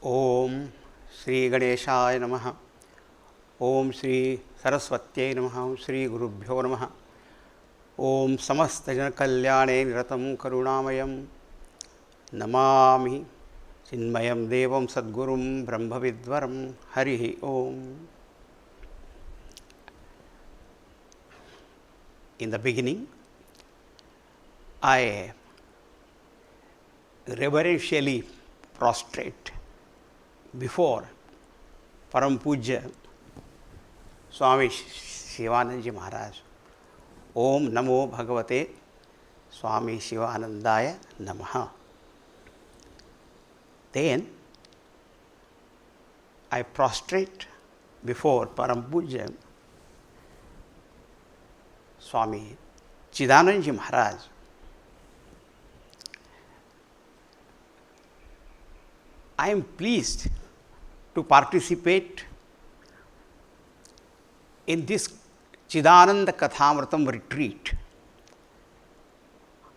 ओम श्री गणेशाय नमः। ओम श्री सरस्वत्यै नमः। ओम श्री गुरुभ्यो नमः। ओम समस्त जन कल्याणे निरतं करुणामयं नमामि चिन्मयं देवं सद्गुरुं ब्रह्मविद्वरं हरिः ओम। In the beginning, I reverentially prostrate before Param Pujya Swami Shivanand Ji Maharaj. Om Namo Bhagavate Swami Shivanandaya Namaha. Then I prostrate before Param Pujya Swami Chidanand Ji Maharaj. I am pleased to participate in this Chidananda Kathamritam retreat.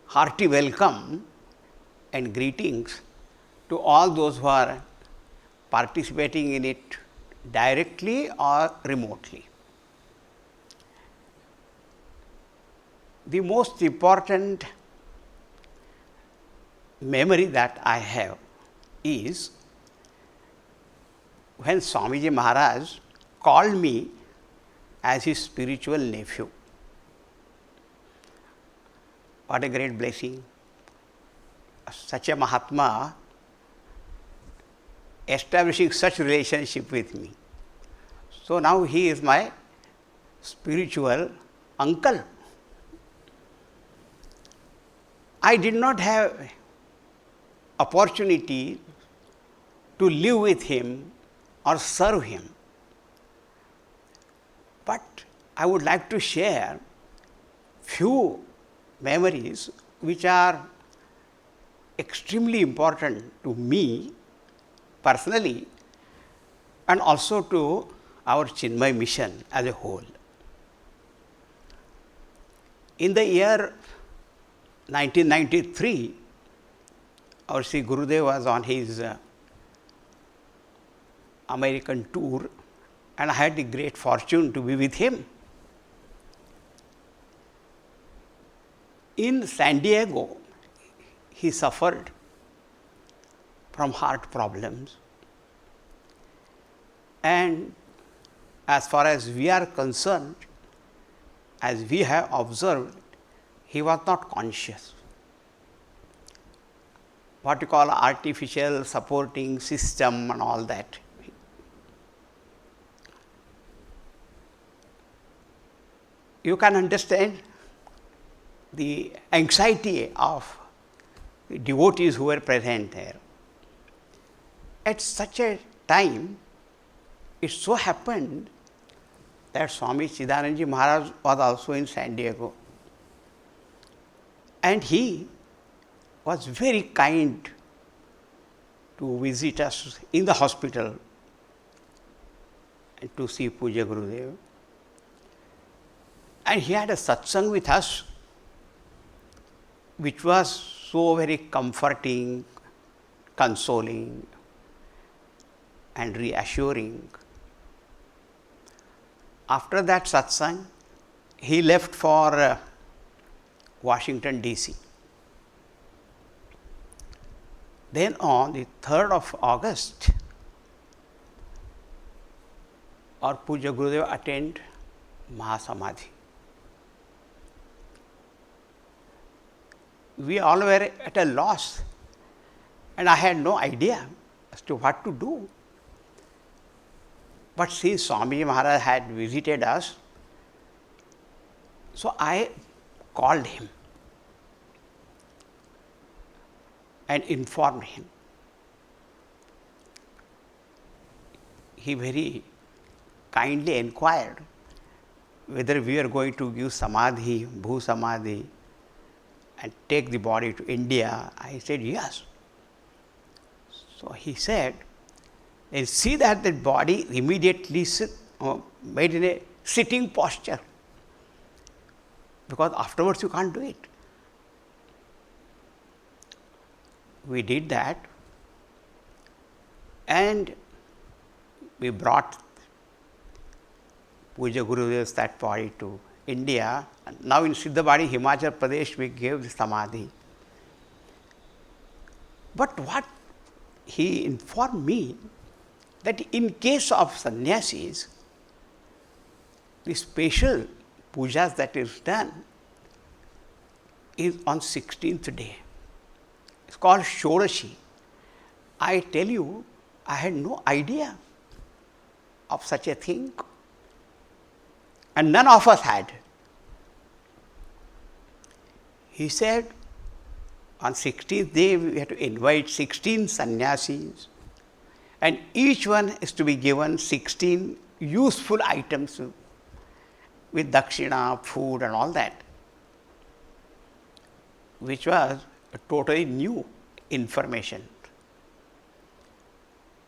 Hearty welcome and greetings to all those who are participating in it directly or remotely. The most important memory that I have is when Swamiji Maharaj called me as his spiritual nephew. What a great blessing! Such a Mahatma establishing such relationship with me. So now he is my spiritual uncle. I did not have opportunity to live with him or serve him, but I would like to share few memories which are extremely important to me personally and also to our Chinmay mission as a whole. In the year 1993, our Sri Gurudev was on his American tour, and I had the great fortune to be with him. In San Diego, he suffered from heart problems, and as far as we are concerned, as we have observed, he was not conscious. What you call artificial supporting system and all that. You can understand the anxiety of the devotees who were present there. At such a time, it so happened that Swami Chidanand Ji Maharaj was also in San Diego, and he was very kind to visit us in the hospital and to see Puja Gurudev. And he had a satsang with us, which was so very comforting, consoling, and reassuring. After that satsang, he left for Washington, D.C. Then on the 3rd of August, our Puja Gurudev attained Mahasamadhi. We all were at a loss, and I had no idea as to what to do. But since Swami Maharaj had visited us, so I called him and informed him. He very kindly inquired whether we are going to give samadhi, bhu samadhi, and take the body to India. I said yes. So he said, and see that the body immediately made in a sitting posture, because afterwards you can't do it. We did that, And we brought Puja Gurudev's that body to India. And now in Siddhabadi, Himachal Pradesh, we gave the Samadhi. But what he informed me, that in case of sannyasis, the special pujas that is done is on 16th day. It's called Shodashi. I tell you, I had no idea of such a thing, and none of us had. He said, on 16th day, we have to invite 16 sannyasis, and each one is to be given 16 useful items with dakshina, food and all that, which was a totally new information.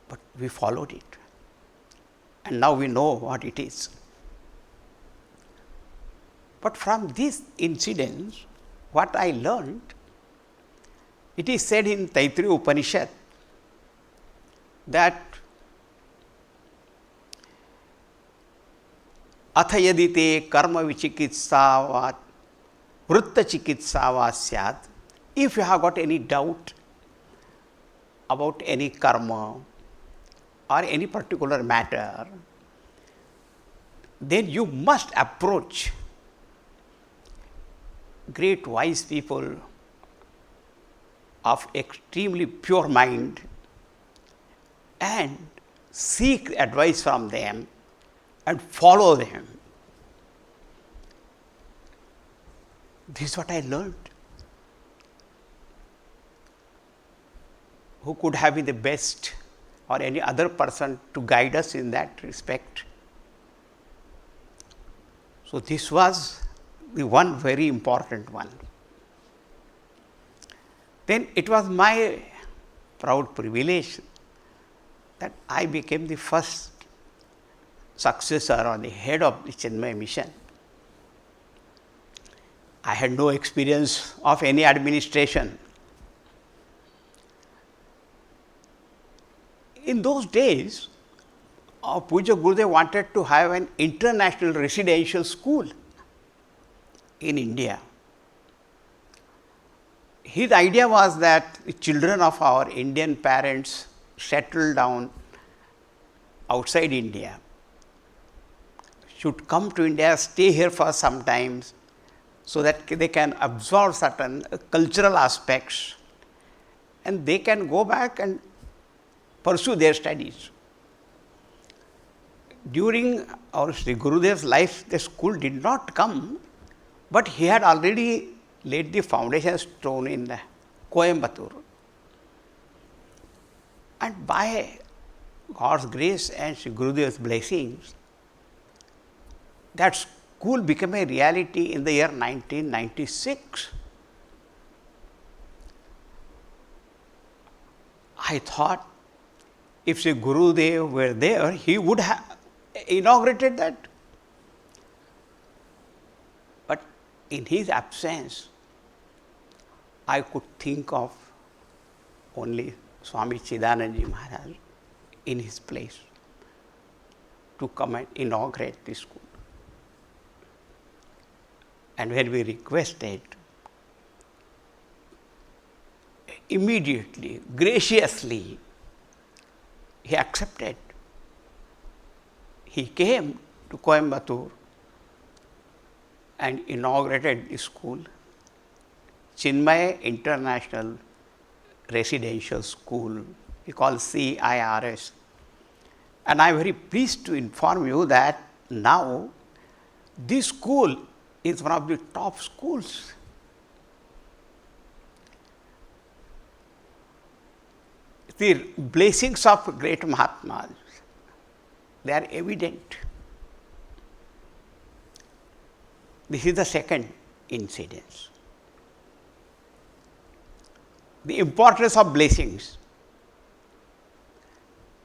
But we followed it, and now we know what it is. But from these incidents, what I learned, it is said in Taittiriya Upanishad that atha yadi te karma vichikitsavat vritta chikitsavat syat, if you have got any doubt about any karma or any particular matter, then you must approach great wise people of extremely pure mind and seek advice from them and follow them. This is what I learned. Who could have been the best or any other person to guide us in that respect? So, this was the one very important one. Then it was my proud privilege that I became the first successor or the head of the Chinmaya mission. I had no experience of any administration. In those days, Puja Gurudev wanted to have an international residential school in India. His idea was that the children of our Indian parents settled down outside India should come to India, stay here for some time, so that they can absorb certain cultural aspects and they can go back and pursue their studies. During our Sri Gurudev's life, the school did not come, but he had already laid the foundation stone in Coimbatore. And by God's grace and Sri Gurudev's blessings, that school became a reality in the year 1996. I thought if Sri Gurudev were there, he would have inaugurated that. But in his absence, I could think of only Swami Chidanandaji Maharaj in his place to come and inaugurate this school. And when we requested, immediately, graciously, he accepted. He came to Coimbatore and inaugurated the school, Chinmaya International Residential School, we call CIRS. And I am very pleased to inform you that now this school is one of the top schools. The blessings of great Mahatmas, they are evident. This is the second incident. The importance of blessings.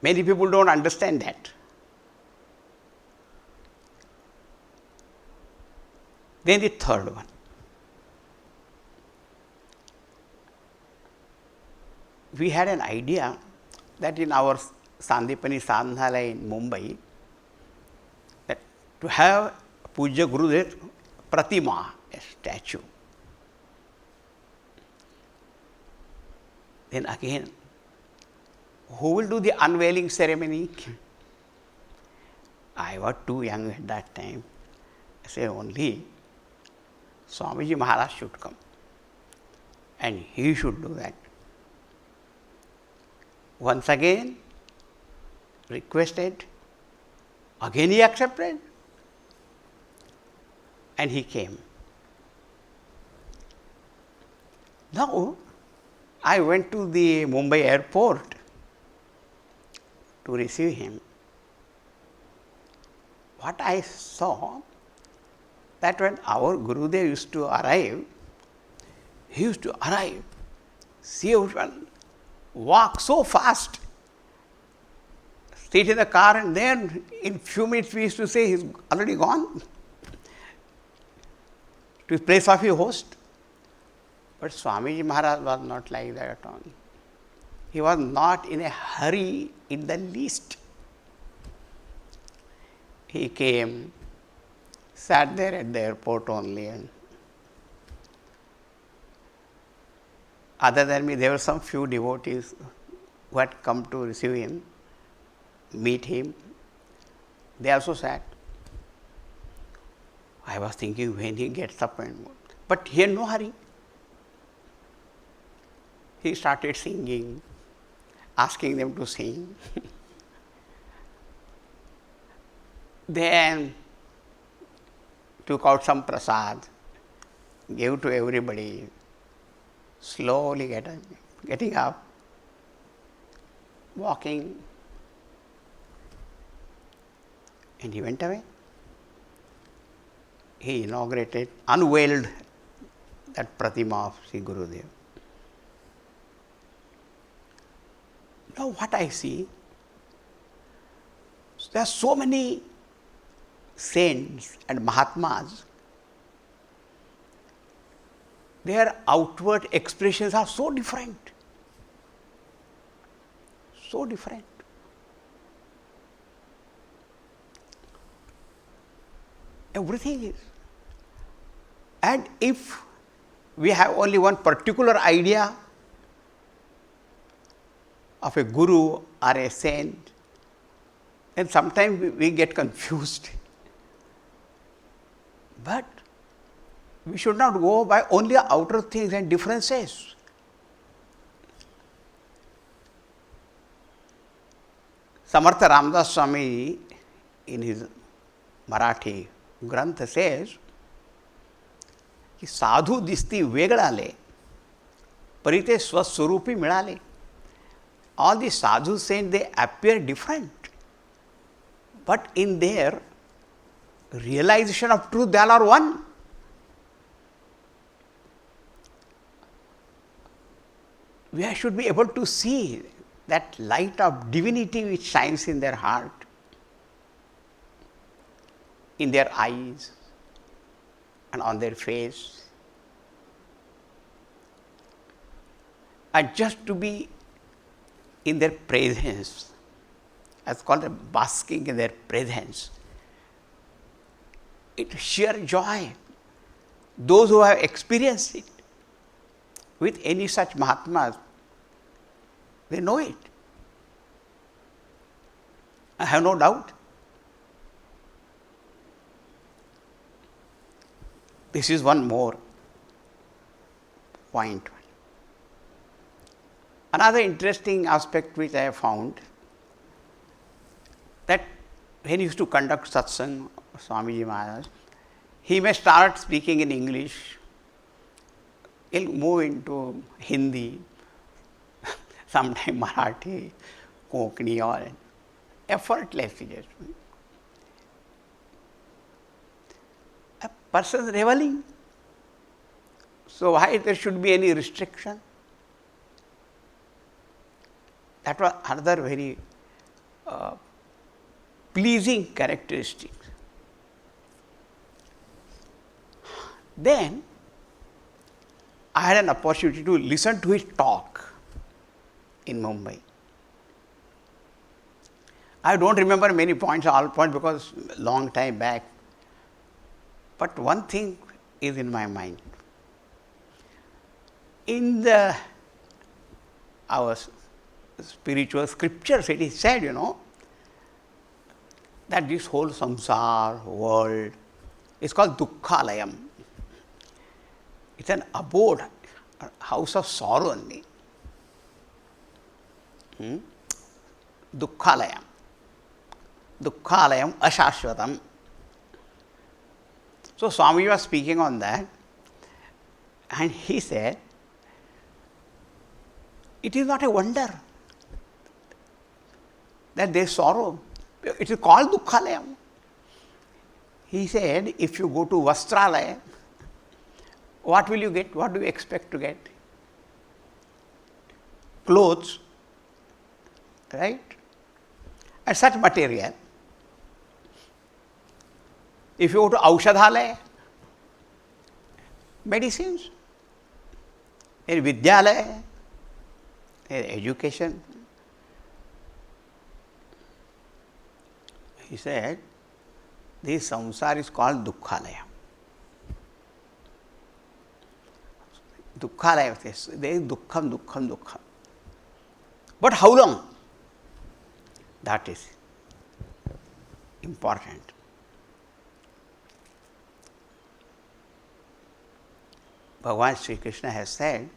Many people don't understand that. Then the third one. We had an idea that in our Sandipani Sadhanalaya in Mumbai, that to have Pujya Gurudev Pratima, a statue. Then again, who will do the unveiling ceremony? I was too young at that time. I say only Swamiji Maharaj should come and he should do that. Once again requested, again he accepted and he came. Now I went to the Mumbai airport to receive him. What I saw, that when our Gurudev used to arrive, he used to arrive, see everyone, walk so fast, sit in the car, and then in few minutes we used to say he's already gone to his place of his host. But Swamiji Maharaj was not like that at all. He was not in a hurry in the least. He came, sat there at the airport only, and other than me, there were some few devotees who had come to receive him, meet him. They also sat. I was thinking when he gets up, but he had no hurry. He started singing, asking them to sing. Then took out some prasad, gave to everybody, slowly getting up, walking, and he went away. He inaugurated, unveiled that Pratima of Sri Gurudev. Now what I see, there are so many saints and Mahatmas, their outward expressions are so different. So different. Everything is. And if we have only one particular idea of a guru or a saint, then sometimes we get confused. But we should not go by only outer things and differences. Samartha Ramdas Swami in his Marathi Granth says, कि साधू दिसती वेगळाले परिते स्वस्वरूपी मिळाले. All the sadhu saints, they appear different, but in their realization of truth, they all are one. We should be able to see that light of divinity which shines in their heart, in their eyes and on their face. And just to be in their presence, as called a basking in their presence, it's sheer joy. Those who have experienced it with any such Mahatmas, they know it. I have no doubt. This is one more point. Another interesting aspect which I have found, that when he used to conduct satsang, Swamiji Maharaj, he may start speaking in English, he'll move into Hindi, sometime Marathi, Konkani, or effortlessly just. A person reveling. So why there should be any restriction? That was another very pleasing characteristic. Then I had an opportunity to listen to his talk in Mumbai. I don't remember many points, all points, because long time back. But one thing is in my mind. In our spiritual scriptures, it is said, that this whole samsara world is called dukkhalayam. It's an abode, a house of sorrow only. Dukkhalayam. Dukkhalayam ashashvatam. So Swami was speaking on that, and he said, it is not a wonder that there is sorrow. It is called dukkhalayam. He said, if you go to Vastralaya, what will you get? What do you expect to get? Clothes, right? And such material. If you go to Aushadhalaya, medicines. In Vidyalaya, education. He said, this samsara is called dukkhalaya. Dukkhalaya, there is dukkham, dukkham, dukkham. But how long? That is important. Bhagavan Sri Krishna has said,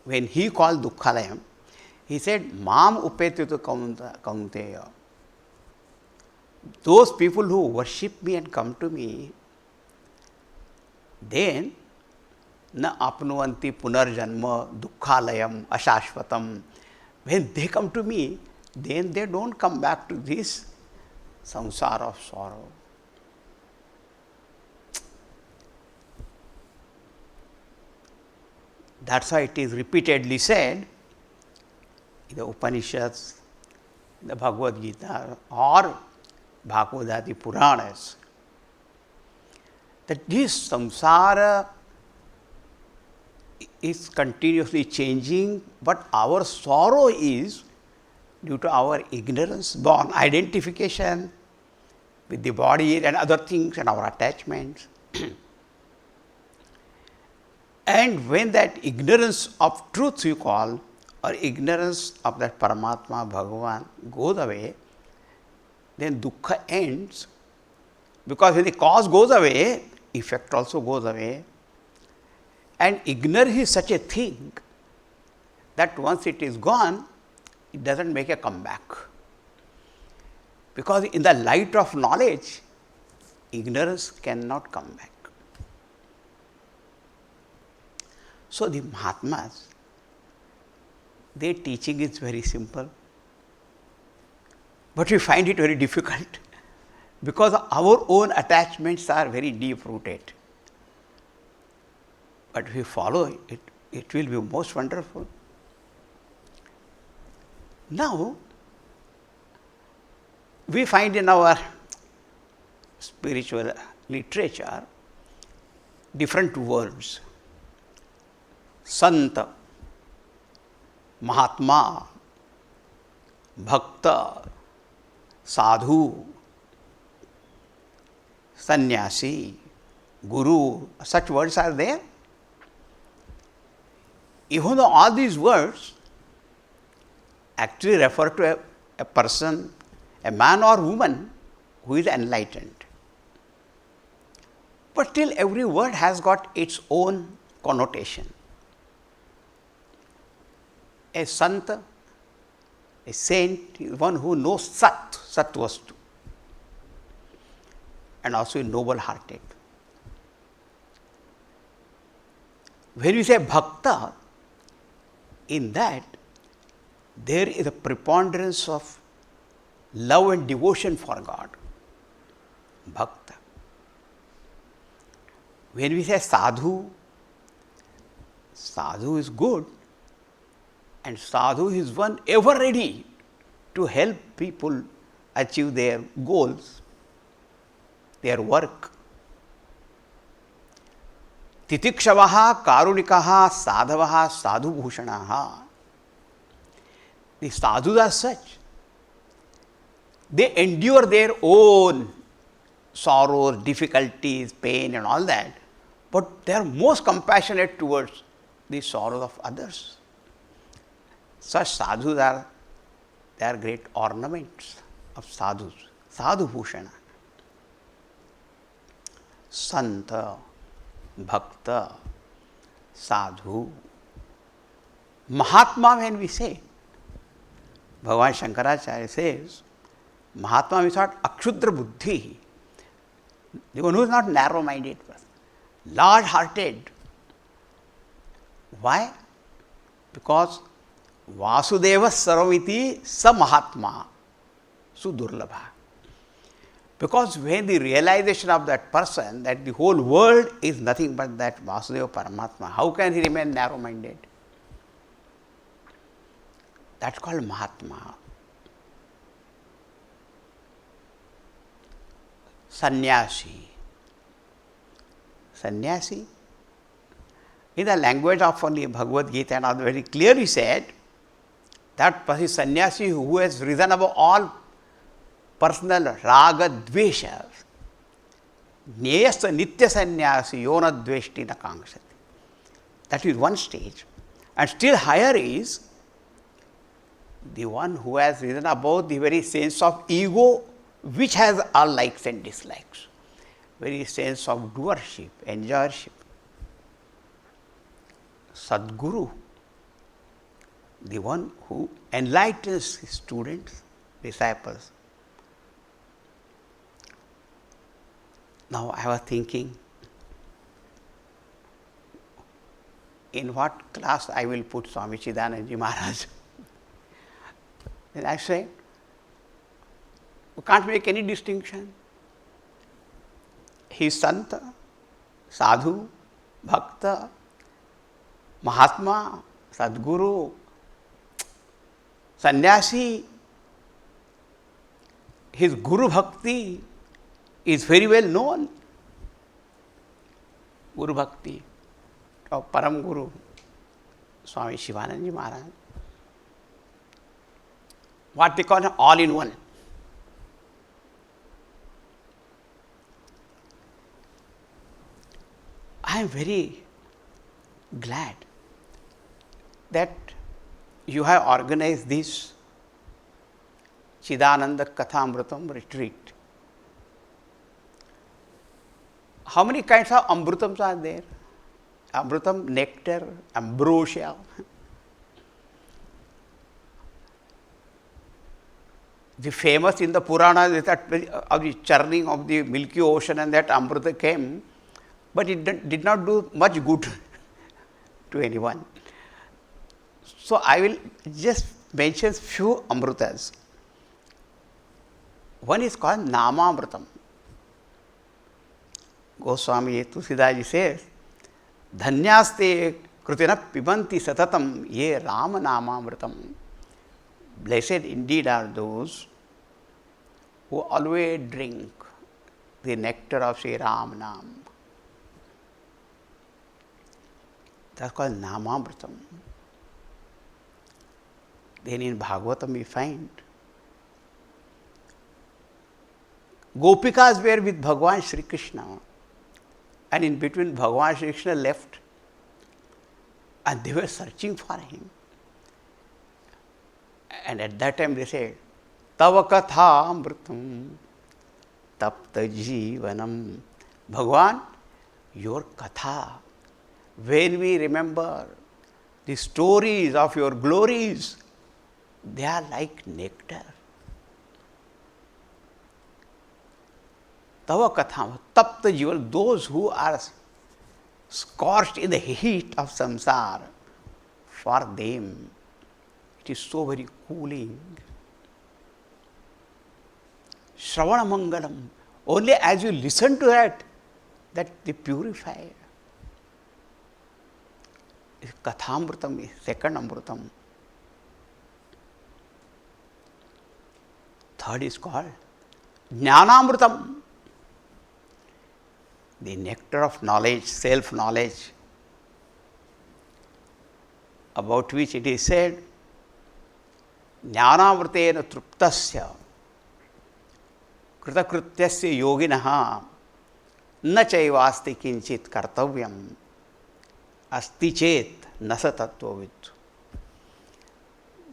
when he called dukkhalayam, he said, Mam upetito kaunteya. Those people who worship me and come to me, then na apnuvanti punarjanma dukkhalayam ashashvatam. When they come to me, then they don't come back to this samsara of sorrow. That's why it is repeatedly said in the Upanishads, the Bhagavad Gita, or Bhagavadadi Puranas, that this samsara is continuously changing, but our sorrow is due to our ignorance, born identification with the body and other things and our attachments. And when that ignorance of truth you call, or ignorance of that Paramatma, Bhagavan goes away, then dukkha ends, because when the cause goes away, effect also goes away. And ignorance is such a thing that once it is gone, it doesn't make a comeback. Because in the light of knowledge, ignorance cannot come back. So the Mahatmas, their teaching is very simple, but we find it very difficult because our own attachments are very deep rooted. But if we follow it, it will be most wonderful. Now, we find in our spiritual literature different words. Sant, Mahatma, Bhakta, Sadhu, Sannyasi, Guru, such words are there. Even though all these words actually refer to a person, a man or woman who is enlightened. But still every word has got its own connotation. A sant, a saint, is one who knows Sat, Satvastu, and also is noble hearted. When we say Bhakta, in that there is a preponderance of love and devotion for God. Bhakta. When we say Sadhu, Sadhu is good, and Sadhu is one ever ready to help people achieve their goals, their work. Titikshavaha, karunikaha, sadhavaha, sadhu bhushanaha. The sadhus are such they endure their own sorrows, difficulties, pain and all that, but they are most compassionate towards the sorrows of others. Such sadhus are, they are great ornaments of sadhus, sadhu bhushana. Santa, bhakta, sadhu, Mahatma. When we say, Bhagavan Shankaracharya says, Mahatma means not akshudra buddhi, the one who is not narrow-minded person, large-hearted. Why? Because Vasudeva Sarvamiti Sa Mahatma Sudurlabha. Because when the realization of that person that the whole world is nothing but that Vasudeva Paramatma, how can he remain narrow-minded? That's called Mahatma. Sannyasi. Sannyasi, in the language of only Bhagavad Gita and all very clearly said, that is sannyasi who has risen above all personal raga dveshas. Nyayasta nitya sannyasi yona dveshti na kankshati. That is one stage. And still higher is the one who has risen above the very sense of ego, which has all likes and dislikes, very sense of doership, enjoyership. Sadguru, the one who enlightens his students, disciples. Now I was thinking, in what class I will put Swami Chidanandaji Maharaj. Then I say, we can't make any distinction. He is Santa, Sadhu, Bhakta, Mahatma, Sadguru, Sannyasi. His Guru Bhakti is very well known. Guru Bhakti of Param Guru, Swami Shivanandaji Maharaj. What they call all in one. I am very glad that you have organized this Chidananda Kathamrutam retreat. How many kinds of Amrutams are there? Amrutam, nectar, ambrosia. The famous in the Puranas is that of the churning of the Milky Ocean and that Amrita came, but it did not do much good to anyone. So I will just mention few Amrutas. One is called Namamrutam. Goswami Tulsidaji says, Dhanyaste krutina pibanti satatam ye Rama Namamrutam. Blessed indeed are those who always drink the nectar of Sri Ram Nam. That's called Namamrutam. Then in Bhagavatam we find Gopikas were with Bhagavan Sri Krishna, and in between Bhagavan Sri Krishna left and they were searching for him. And at that time they said, Tava katha amrutam tapta jivanam. Bhagavan, your katha, when we remember the stories of your glories, they are like nectar. Tava katha, tapta jivan, those who are scorched in the heat of samsara, for them it is so very cooling. Shravana Mangalam, only as you listen to that they purify. Kathamrutam is second Amrutam. Third is called Jnanamrutam, the nectar of knowledge, self-knowledge, about which it is said, Jnanamrutena truptasya कृतकृत्यस्य योगिनः न चैवास्ति किंचित कर्तव्यम अस्ति चेत न स तत्ववित्.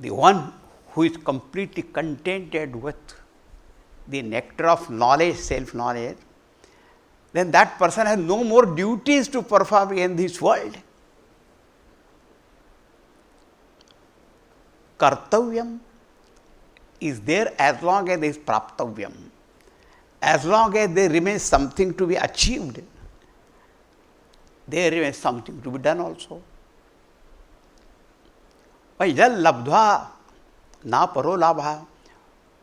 The one who is completely contented with the nectar of knowledge, self-knowledge, then that person has no more duties to perform in this world. Kartavyam is there as long as there is praptavyam. As long as there remains something to be achieved, there remains something to be done also. Jal labdha na paro labha.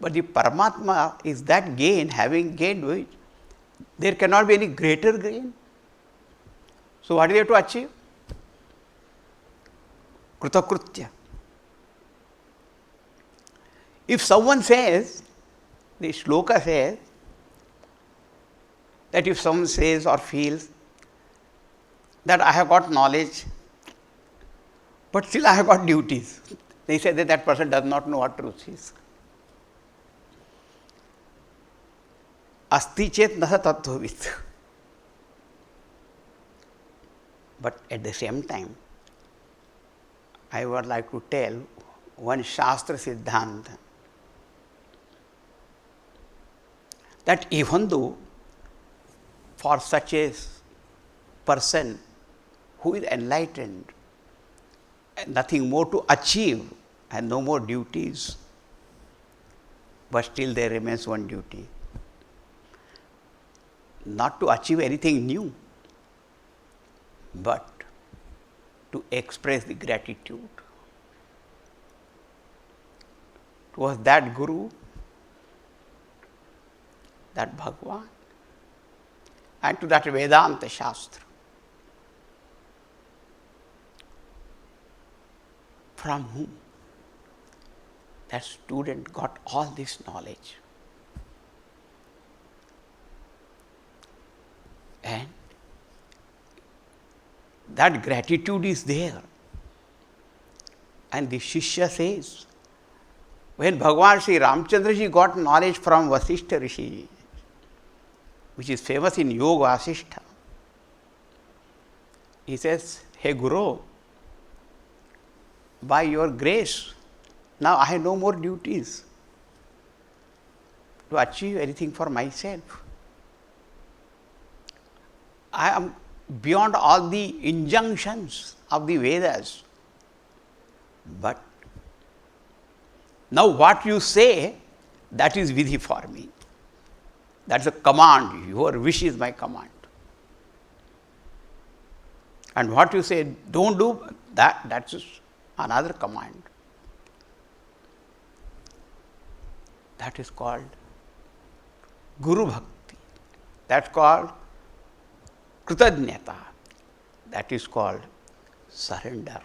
But the Paramatma is that gain, having gained which there cannot be any greater gain. So what do we have to achieve? Krutakrutya. If someone says, the shloka says, that if someone says or feels that I have got knowledge, but still I have got duties, they say that that person does not know what truth is. Asti chet na tattvavit. But at the same time, I would like to tell one Shastra Siddhanta that even though for such a person who is enlightened and nothing more to achieve and no more duties, but still there remains one duty. Not to achieve anything new, but to express the gratitude towards that Guru, that Bhagwan, and to that Vedanta Shastra, from whom that student got all this knowledge. And that gratitude is there. And the Shishya says, when Bhagwan Sri Ramchandra ji got knowledge from Vasishtha Rishi, which is famous in Yoga Vasishtha, he says, Hey Guru, by your grace, now I have no more duties to achieve anything for myself. I am beyond all the injunctions of the Vedas. But now what you say, that is vidhi for me. That's a command. Your wish is my command. And what you say, don't do, that's another command. That is called Guru Bhakti. That's called Kritajnata. That is called surrender.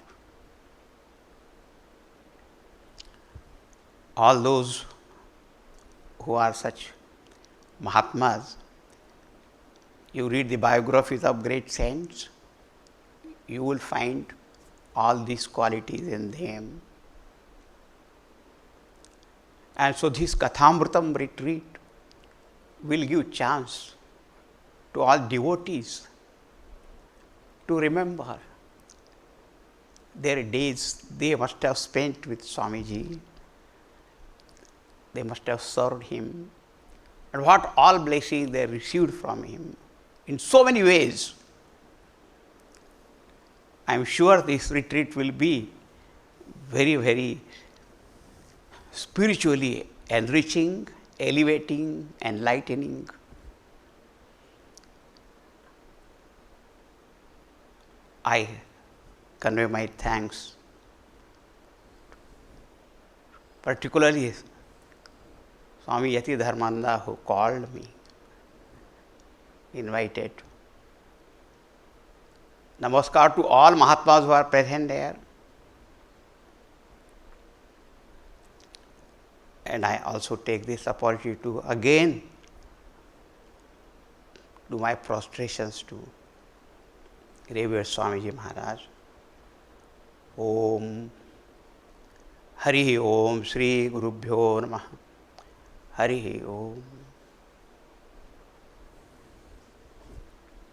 All those who are such Mahatmas, you read the biographies of great saints, you will find all these qualities in them. And so this Kathamritam retreat will give chance to all devotees to remember their days they must have spent with Swamiji. They must have served him, and what all blessings they received from him in so many ways. I am sure this retreat will be very, very spiritually enriching, elevating, enlightening. I convey my thanks, particularly Swami Yati Dharmananda, who called me, invited. Namaskar to all Mahatmas who are present there. And I also take this opportunity to again do my prostrations to revered Swamiji Maharaj. Om Hari Om Shri Gurubhyo Namah. Hari Om.